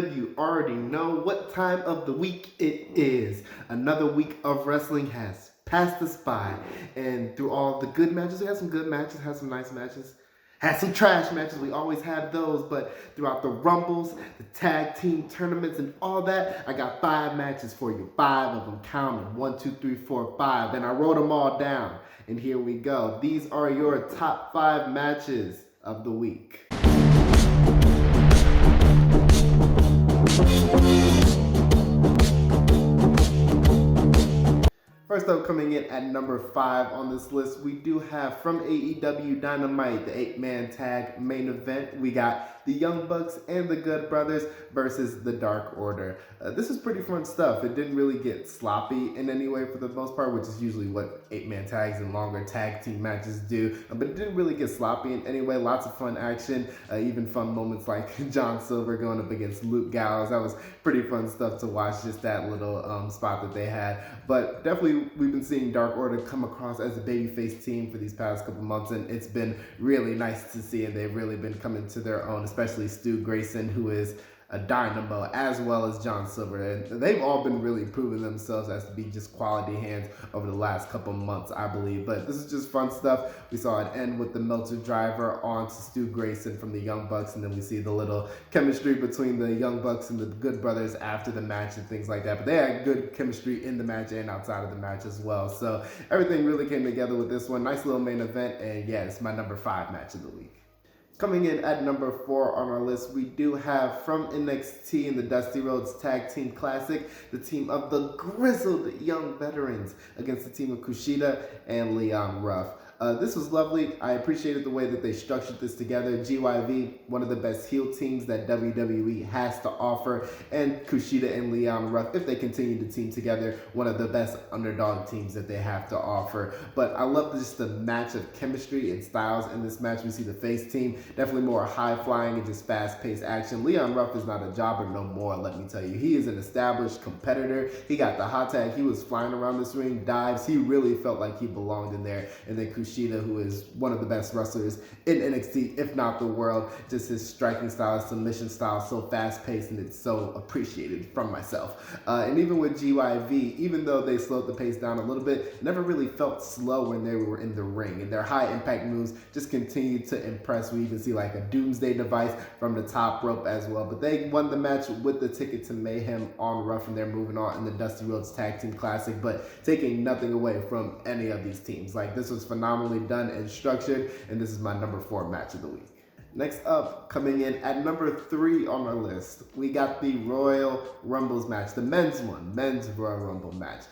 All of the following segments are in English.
good? You already know what time of the week it is. Another week of wrestling has passed us by. And through all the good matches, we had some good matches, had some nice matches, had some trash matches. We always have those. But throughout the Rumbles, the tag team tournaments, and all that, I got 5 matches for you. 5 of them, count them. 1, 2, 3, 4, 5. And I wrote them all down. And here we go. These are your top 5 matches of the week. First up, coming in at number 5 on this list, we do have from AEW Dynamite, the 8-man tag main event. We got the Young Bucks and the Good Brothers versus the Dark Order. This is pretty fun stuff. It didn't really get sloppy in any way for the most part, which is usually what 8-man tags and longer tag team matches do. But it didn't really get sloppy in any way. Lots of fun action, even fun moments like John Silver going up against Luke Gallows. That was pretty fun stuff to watch, just that little spot that they had. But definitely, we've been seeing Dark Order come across as a babyface team for these past couple months, and it's been really nice to see, and they've really been coming to their own, especially Stu Grayson, who is a dynamo, as well as John Silver. And they've all been really proving themselves as to be just quality hands over the last couple months, I believe. But this is just fun stuff. We saw it end with the Meltzer driver on to Stu Grayson from the Young Bucks, and then we see the little chemistry between the Young Bucks and the Good Brothers after the match and things like that. But they had good chemistry in the match and outside of the match as well. So everything really came together with this one. Nice little main event, and yeah, it's my number 5 match of the week. Coming in at number 4 on our list, we do have from NXT in the Dusty Rhodes Tag Team Classic, the team of the grizzled young veterans against the team of Kushida and Leon Ruff. This was lovely. I appreciated the way that they structured this together. GYV, one of the best heel teams that WWE has to offer, and Kushida and Leon Ruff, if they continue to team together, one of the best underdog teams that they have to offer. But I love just the match of chemistry and styles in this match. We see the face team, definitely more high-flying and just fast-paced action. Leon Ruff is not a jobber no more, let me tell you. He is an established competitor. He got the hot tag. He was flying around this ring, dives. He really felt like he belonged in there. And then Kushida, who is one of the best wrestlers in NXT, if not the world. Just his striking style, submission style, so fast-paced, and it's so appreciated from myself. And even with GYV, even though they slowed the pace down a little bit, never really felt slow when they were in the ring. And their high-impact moves just continued to impress. We even see like a Doomsday device from the top rope as well. But they won the match with the ticket to Mayhem on Ruff, and they're moving on in the Dusty Rhodes Tag Team Classic, but taking nothing away from any of these teams. Like, this was phenomenally done and structured, and this is my number 4 match of the week. Next up, coming in at number 3 on our list, we got the Royal Rumbles match, the men's Royal Rumble match.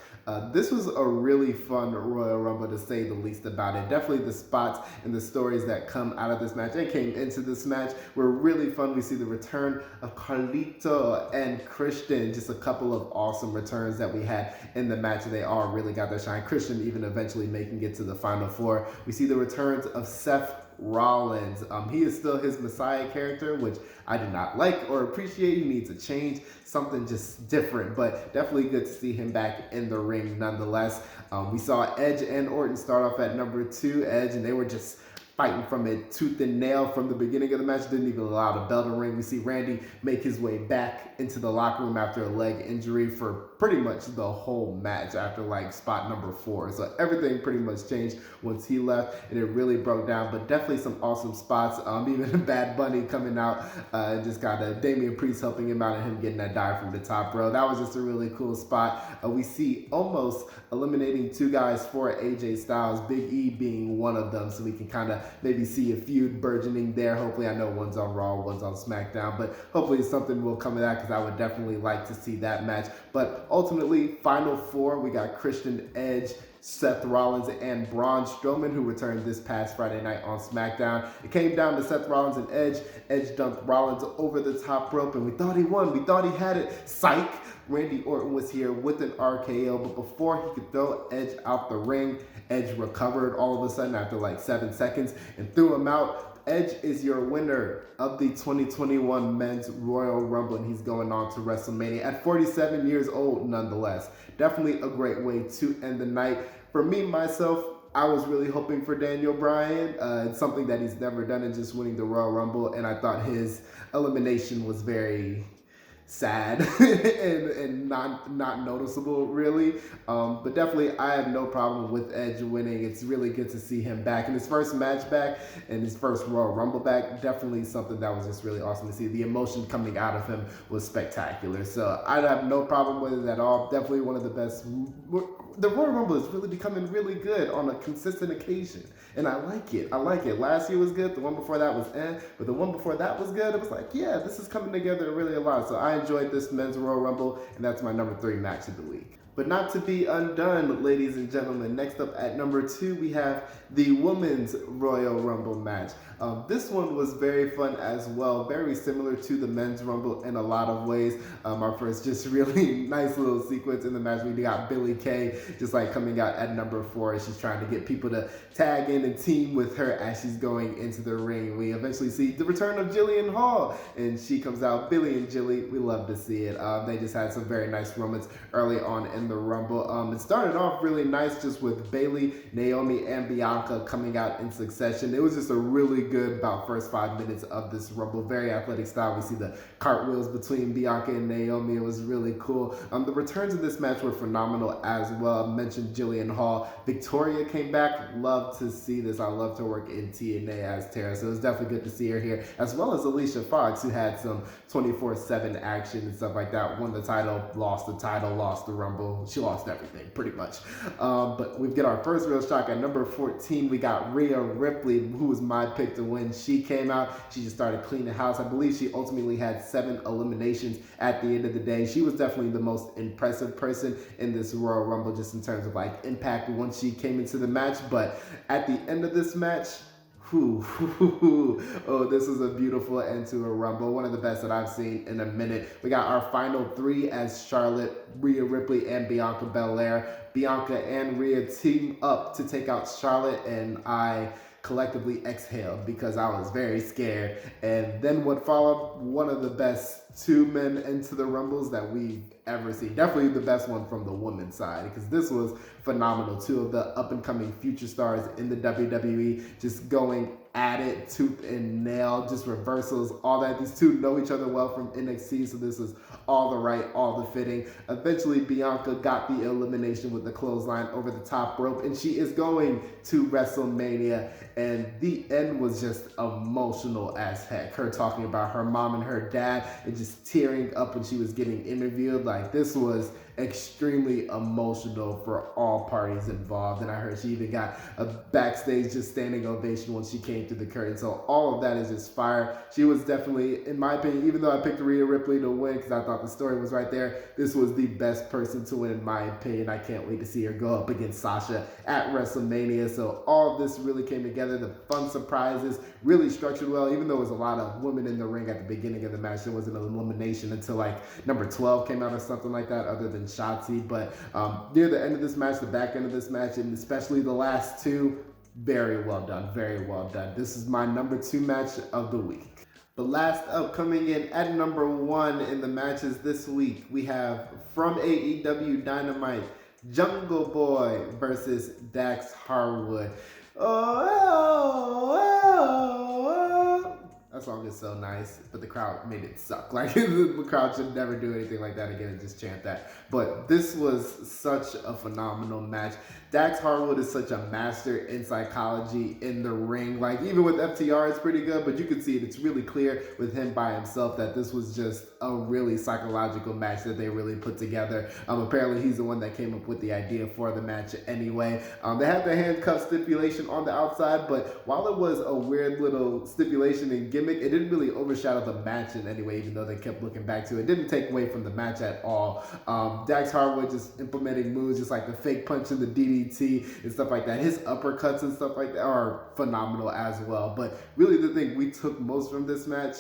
This was a really fun Royal Rumble, to say the least about it. Definitely the spots and the stories that come out of this match and came into this match were really fun. We see the return of Carlito and Christian, just a couple of awesome returns that we had in the match. They all really got their shine. Christian even eventually making it to the Final 4. We see the returns of Seth Rollins. He is still his Messiah character, which I do not like or appreciate. He needs a change, something just different, but definitely good to see him back in the ring nonetheless. We saw Edge and Orton start off at number 2, Edge, and they were just fighting from it tooth and nail from the beginning of the match. Didn't even allow the bell to ring. We see Randy make his way back into the locker room after a leg injury for pretty much the whole match after like spot number 4. So everything pretty much changed once he left, and it really broke down. But definitely some awesome spots. Even Bad Bunny coming out and just got Damian Priest helping him out and him getting that dive from the top row. That was just a really cool spot. We see almost eliminating 2 guys for AJ Styles, Big E being one of them, so we can kind of maybe see a feud burgeoning there. Hopefully, I know one's on Raw, one's on SmackDown, but hopefully something will come of that, because I would definitely like to see that match. But ultimately, Final 4, we got Christian, Edge, Seth Rollins, and Braun Strowman, who returned this past Friday night on SmackDown. It came down to Seth Rollins and Edge. Edge dumped Rollins over the top rope, and we thought he won. We thought he had it. Psych! Randy Orton was here with an RKO, but before he could throw Edge out the ring, Edge recovered all of a sudden after like 7 seconds and threw him out. Edge is your winner of the 2021 Men's Royal Rumble, and he's going on to WrestleMania at 47 years old nonetheless. Definitely a great way to end the night. For me, myself, I was really hoping for Daniel Bryan. It's something that he's never done, in just winning the Royal Rumble, and I thought his elimination was very sad and not noticeable really. But definitely I have no problem with Edge winning. It's really good to see him back in his first match back and his first Royal Rumble back. Definitely something that was just really awesome to see. The emotion coming out of him was spectacular. So I have no problem with it at all. Definitely one of the best. The Royal Rumble is really becoming really good on a consistent occasion. And I like it. I like it. Last year was good. The one before that was but the one before that was good. It was like, yeah, this is coming together really a lot. So I enjoyed this men's Royal Rumble, and that's my number 3 match of the week. But not to be undone, ladies and gentlemen. Next up at number 2, we have the Women's Royal Rumble match. This one was very fun as well, very similar to the Men's Rumble in a lot of ways. Our first just really nice little sequence in the match. We got Billie Kay just like coming out at number 4. She's trying to get people to tag in and team with her as she's going into the ring. We eventually see the return of Jillian Hall, and she comes out, Billie and Jilly. We love to see it. They just had some very nice moments early on in the Rumble. It started off really nice just with Bayley, Naomi, and Bianca coming out in succession. It was just a really good about first 5 minutes of this Rumble. Very athletic style. We see the cartwheels between Bianca and Naomi. It was really cool. The returns in this match were phenomenal as well. I mentioned Jillian Hall. Victoria came back. Love to see this. I love to work in TNA as Tara, so it was definitely good to see her here, as well as Alicia Fox, who had some 24/7 action and stuff like that. Won the title, lost the Rumble. She lost everything, pretty much. But we get our first real shock at number 14. We got Rhea Ripley, who was my pick to win. She came out. She just started cleaning house. I believe she ultimately had 7 eliminations at the end of the day. She was definitely the most impressive person in this Royal Rumble, just in terms of like impact once she came into the match. But at the end of this match, oh, this was a beautiful end to a Rumble. One of the best that I've seen in a minute. We got our final 3 as Charlotte, Rhea Ripley, and Bianca Belair. Bianca and Rhea team up to take out Charlotte, and I collectively exhaled because I was very scared. And then what followed, one of the best 2 men into the Rumbles that we've ever seen. Definitely the best one from the women's side, because this was phenomenal. 2 of the up-and-coming future stars in the WWE just going at it tooth and nail, just reversals, all that. These 2 know each other well from NXT, so this is all the right, all the fitting. Eventually, Bianca got the elimination with the clothesline over the top rope, and she is going to WrestleMania, and the end was just emotional as heck. Her talking about her mom and her dad and just tearing up when she was getting interviewed. Like, this was extremely emotional for all parties involved, and I heard she even got a backstage just standing ovation when she came through the curtain. So all of that is just fire. She was definitely, in my opinion, even though I picked Rhea Ripley to win because I thought the story was right there, this was the best person to win in my opinion. I can't wait to see her go up against Sasha at WrestleMania. So all of this really came together. The fun surprises, really structured well, even though there was a lot of women in the ring at the beginning of the match. There wasn't an elimination until like number 12 came out or something like that, other than Shotzi. But near the end of this match, the back end of this match, and especially the last 2, very well done, very well done. This is my number 2 match of the week. But last up, coming in at number 1 in the matches this week, we have from AEW Dynamite, Jungle Boy versus Dax Hardwood. That song is so nice, but the crowd made it suck. Like, the crowd should never do anything like that again and just chant that. But this was such a phenomenal match. Dax Hardwood is such a master in psychology in the ring. Like, even with FTR, it's pretty good, but you can see it. It's really clear with him by himself that this was just a really psychological match that they really put together. Apparently, he's the one that came up with the idea for the match anyway. They had the handcuff stipulation on the outside, but while it was a weird little stipulation and gimmick, it didn't really overshadow the match in any way, even though they kept looking back to it. It didn't take away from the match at all. Dax Hardwood just implementing moves, just like the fake punch and the DDT and stuff like that. His uppercuts and stuff like that are phenomenal as well. But really the thing we took most from this match,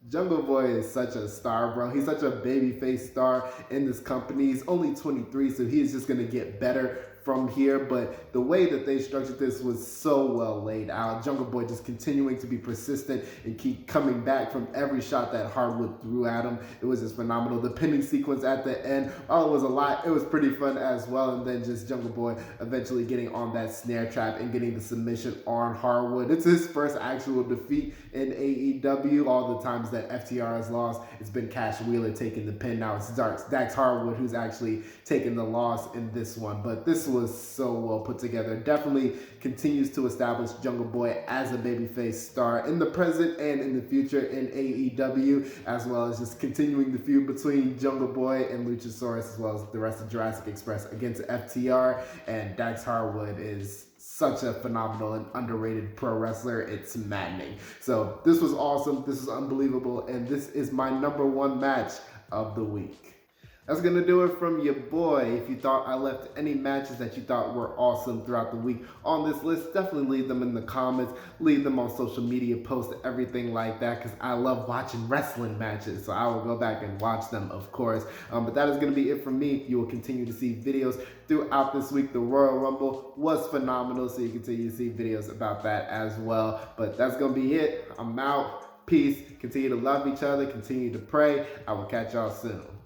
Jungle Boy is such a star, bro. He's such a babyface star in this company. He's only 23, so he is just going to get better from here, but the way that they structured this was so well laid out. Jungle Boy just continuing to be persistent and keep coming back from every shot that Hardwood threw at him. It was just phenomenal. The pinning sequence at the end, while it was a lot, it was pretty fun as well. And then just Jungle Boy eventually getting on that snare trap and getting the submission on Hardwood. It's his first actual defeat in AEW. All the times that FTR has lost, it's been Cash Wheeler taking the pin. Now it's Dax Hardwood who's actually taking the loss in this one. But this was so well put together. Definitely continues to establish Jungle Boy as a babyface star in the present and in the future in AEW, as well as just continuing the feud between Jungle Boy and Luchasaurus, as well as the rest of Jurassic Express against FTR. And Dax Hardwood is such a phenomenal and underrated pro wrestler. It's maddening. So this was awesome. This is unbelievable. And this is my #1 match of the week. That's going to do it from your boy. If you thought I left any matches that you thought were awesome throughout the week on this list, definitely leave them in the comments. Leave them on social media, post everything like that, because I love watching wrestling matches. So I will go back and watch them, of course. But that is going to be it from me. You will continue to see videos throughout this week. The Royal Rumble was phenomenal, so you continue to see videos about that as well. But that's going to be it. I'm out. Peace. Continue to love each other. Continue to pray. I will catch y'all soon.